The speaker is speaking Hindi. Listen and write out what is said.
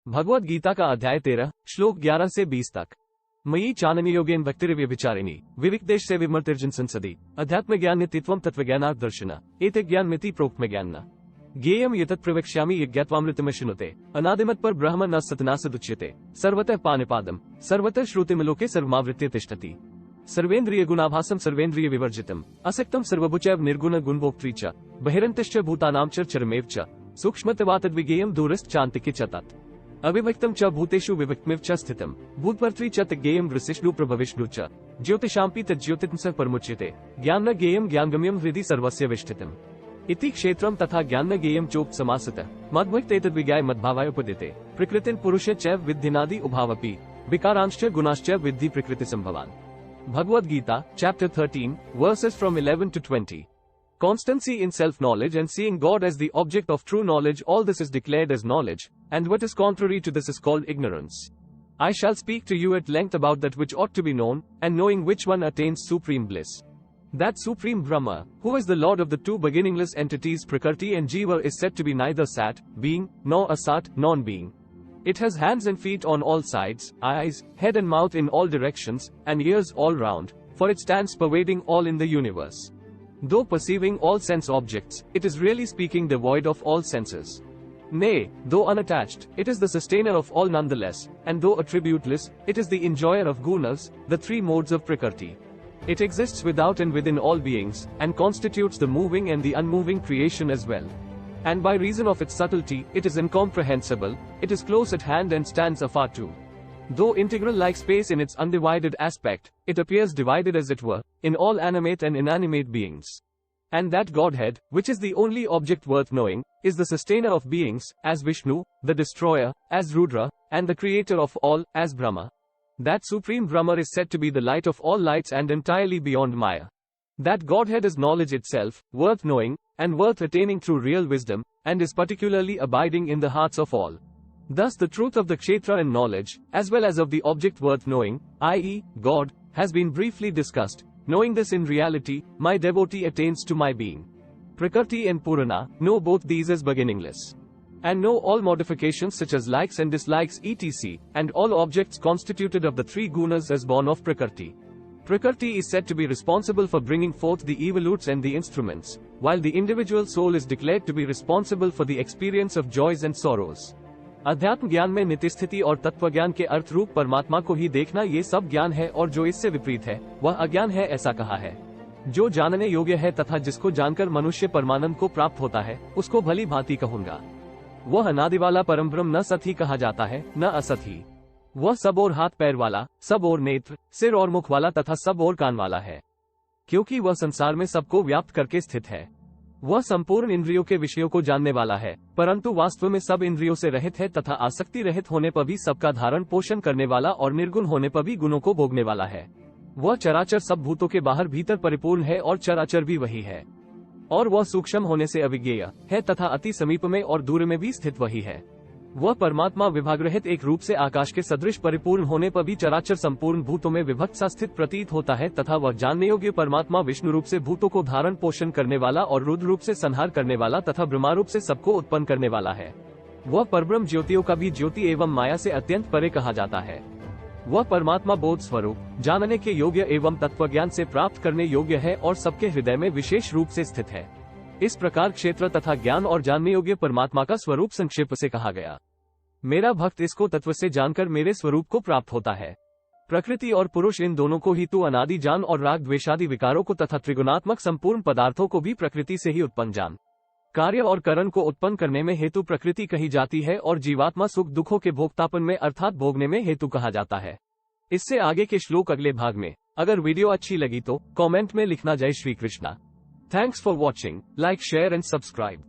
भगवद गीता का अध्याय 13 श्लोक 11 से 20 तक। मयि चाननी योगेन भक्तिरिव्य विचारिणी विविक्तेश से विमर्तिर्जन संसदी अध्यात्म ज्ञान नित्यत्वम तत्वज्ञानार्थ दर्शन एते ज्ञान मिति प्रोक्त में ज्ञान न ज्ञेयम यतत् प्रवक्ष्यामि यज्ञात्वामृतमश्नुते अनादिमत् पर ब्रह्म न सतनासदुच्यते सर्वतः पाणिपादम सर्वतः श्रुतिमलोके सर्वमावृत्य तिष्ठति सर्वेन्द्रिय गुणाभासम सर्वेन्द्रिय विवर्जितम असक्तम सर्वभुचैव निर्गुण गुणभोक्त्री च बहिरन्तश्च भूतानां चरमेव च सूक्ष्मत्वात्तद्विज्ञेयं दूरस्थ चान्तिके च तत् अविभक्तम च भूतेषु विभक्तमिव च स्थितम भूतभर्तृ च तज्ञेयं वृषिष्णु प्रभविष्णु च ज्योतिषांपि तज्ज्योतिषं स परमुच्यते ज्ञान ज्ञेयं ज्ञानगम्यं हृदि सर्वस्य विष्ठितम् इति क्षेत्रम तथा ज्ञान ज्ञेयं चोपसमासतः मद्भक्त एतद्विज्ञाय मद्भावाय उपदिते प्रकृतिं पुरुषे चैव विद्धिनादि उभावपि विकारांश्च गुणाश्च विद्धि प्रकृति संभवान्। Bhagavad Gita, chapter 13, verses from 11 to 20. Constancy in self-knowledge and seeing God as the object of true knowledge. All this is declared as knowledge, and what is contrary to this is called ignorance. I shall speak to you at length about that which ought to be known, and knowing which one attains supreme bliss. That supreme Brahma, who is the lord of the two beginningless entities Prakriti and Jiva, is said to be neither Sat, being, nor Asat, non-being. It has hands and feet on all sides, eyes, head and mouth in all directions, and ears all round, for it stands pervading all in the universe. Though perceiving all sense objects, it is really speaking devoid of all senses. Nay, though unattached, it is the sustainer of all nonetheless, and though attributeless, it is the enjoyer of gunas, the three modes of Prakriti. It exists without and within all beings, and constitutes the moving and the unmoving creation as well. And by reason of its subtlety, it is incomprehensible, it is close at hand and stands afar too. Though integral like space in its undivided aspect, it appears divided as it were, in all animate and inanimate beings. And that Godhead, which is the only object worth knowing, is the sustainer of beings, as Vishnu, the destroyer, as Rudra, and the creator of all, as Brahma. That supreme Brahma is said to be the light of all lights and entirely beyond Maya. That Godhead is knowledge itself, worth knowing, and worth attaining through real wisdom, and is particularly abiding in the hearts of all. Thus the truth of the kshetra and knowledge, as well as of the object worth knowing, i.e., God, has been briefly discussed. Knowing this in reality, my devotee attains to my being. Prakriti and Purana, know both these as beginningless. And know all modifications such as likes and dislikes etc., and all objects constituted of the three gunas as born of Prakriti. Prakriti is said to be responsible for bringing forth the evolutes and the instruments, while the individual soul is declared to be responsible for the experience of joys and sorrows. अध्यात्म ज्ञान में नित्य स्थिति और तत्व ज्ञान के अर्थ रूप परमात्मा को ही देखना ये सब ज्ञान है, और जो इससे विपरीत है वह अज्ञान है, ऐसा कहा है। जो जानने योग्य है तथा जिसको जानकर मनुष्य परमानंद को प्राप्त होता है, उसको भली भांति कहूंगा। वह अनादि वाला परम ब्रह्म न सत ही कहा जाता है, न असत ही। वह सब और हाथ पैर वाला, सब और नेत्र, सिर और मुख वाला तथा सब और कान वाला है, क्योंकि वह संसार में सबको व्याप्त करके स्थित है। वह संपूर्ण इंद्रियों के विषयों को जानने वाला है, परंतु वास्तव में सब इंद्रियों से रहित है तथा आसक्ति रहित होने पर भी सबका धारण पोषण करने वाला और निर्गुण होने पर भी गुणों को भोगने वाला है। वह चराचर सब भूतों के बाहर भीतर परिपूर्ण है और चराचर भी वही है। और वह सूक्ष्म होने से अविज्ञेय है तथा अति समीप में और दूर में भी स्थित वही है। वह परमात्मा विभागरहित एक रूप से आकाश के सदृश परिपूर्ण होने पर भी चराचर संपूर्ण भूतों में विभक्त सा स्थित प्रतीत होता है तथा वह जानने योग्य परमात्मा विष्णु रूप से भूतों को धारण पोषण करने वाला और रुद्र रूप से संहार करने वाला तथा ब्रह्मा रूप से सबको उत्पन्न करने वाला है। वह परब्रह्म ज्योतियों का भी ज्योति एवं माया से अत्यंत परे कहा जाता है। वह परमात्मा बोध स्वरूप, जानने के योग्य एवं तत्व ज्ञान से प्राप्त करने योग्य है और सबके हृदय में विशेष रूप से स्थित है। इस प्रकार क्षेत्र तथा ज्ञान और जानने योग्य परमात्मा का स्वरूप संक्षेप से कहा गया। मेरा भक्त इसको तत्व से जानकर मेरे स्वरूप को प्राप्त होता है। प्रकृति और पुरुष इन दोनों को ही तू अनादि जान और राग द्वेषादि विकारों को तथा त्रिगुणात्मक संपूर्ण पदार्थों को भी प्रकृति से ही उत्पन्न जान। कार्य और करण को उत्पन्न करने में हेतु प्रकृति कही जाती है और जीवात्मा सुख दुखों के भोक्तापन में अर्थात भोगने में हेतु कहा जाता है। इससे आगे के श्लोक अगले भाग में। अगर वीडियो अच्छी लगी तो कमेंट में लिखना जय Shri Krishna. Thanks for watching, like share and subscribe.